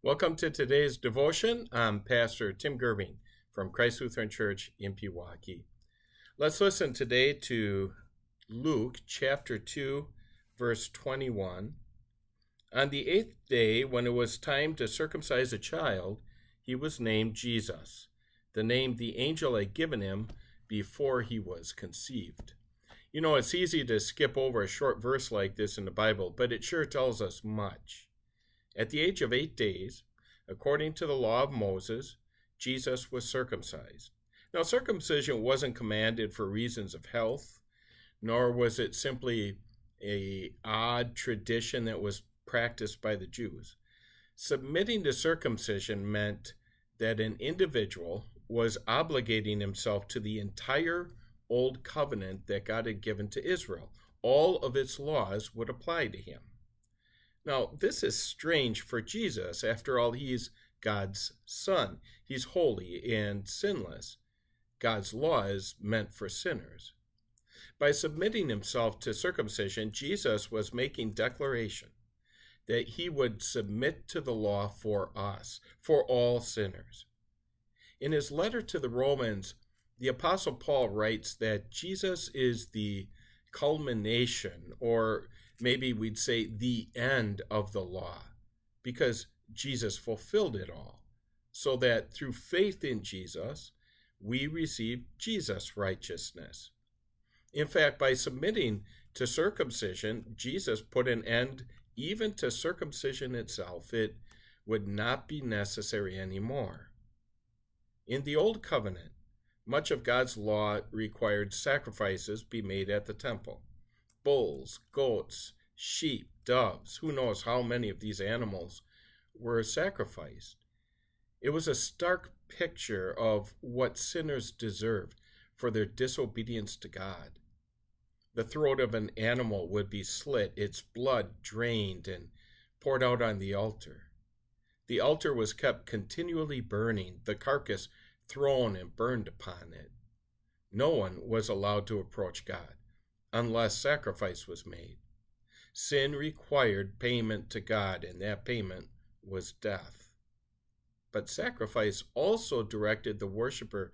Welcome to today's devotion. I'm Pastor Tim Gerbing from Christ Lutheran Church in Pewaukee. Let's listen today to Luke chapter 2, verse 21. On the 8th day, when it was time to circumcise a child, he was named Jesus, the name the angel had given him before he was conceived. You know, it's easy to skip over a short verse like this in the Bible, but it sure tells us much. At the age of 8 days, according to the law of Moses, Jesus was circumcised. Now, circumcision wasn't commanded for reasons of health, nor was it simply an odd tradition that was practiced by the Jews. Submitting to circumcision meant that an individual was obligating himself to the entire Old Covenant that God had given to Israel. All of its laws would apply to him. Now, this is strange for Jesus. After all, he's God's son. He's holy and sinless. God's law is meant for sinners. By submitting himself to circumcision, Jesus was making declaration that he would submit to the law for us, for all sinners. In his letter to the Romans, the Apostle Paul writes that Jesus is the culmination, or maybe we'd say the end of the law, because Jesus fulfilled it all, so that through faith in Jesus, we receive Jesus' righteousness. In fact, by submitting to circumcision, Jesus put an end even to circumcision itself. It would not be necessary anymore. In the Old Covenant, much of God's law required sacrifices be made at the temple. Bulls, goats, sheep, doves, who knows how many of these animals were sacrificed. It was a stark picture of what sinners deserved for their disobedience to God. The throat of an animal would be slit, its blood drained and poured out on the altar. The altar was kept continually burning, the carcass thrown and burned upon it. No one was allowed to approach God unless sacrifice was made. Sin required payment to God, and that payment was death. But sacrifice also directed the worshiper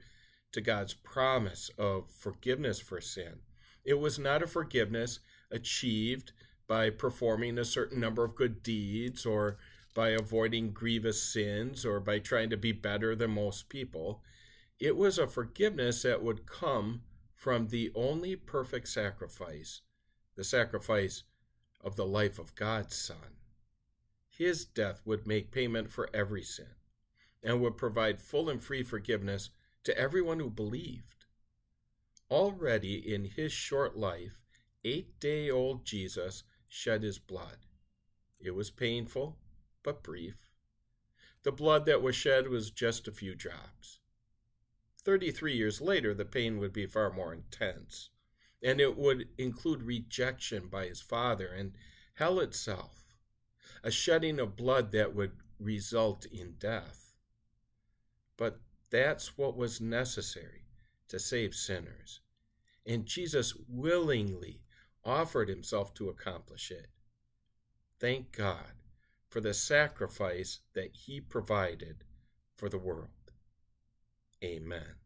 to God's promise of forgiveness for sin. It was not a forgiveness achieved by performing a certain number of good deeds, or by avoiding grievous sins, or by trying to be better than most people. It was a forgiveness that would come from the only perfect sacrifice, the sacrifice of the life of God's Son. His death would make payment for every sin and would provide full and free forgiveness to everyone who believed. Already in his short life, 8-day-old Jesus shed his blood. It was painful, but brief. The blood that was shed was just a few drops. 33 years later, the pain would be far more intense, and it would include rejection by his Father and hell itself, a shedding of blood that would result in death. But that's what was necessary to save sinners, and Jesus willingly offered himself to accomplish it. Thank God for the sacrifice that he provided for the world. Amen.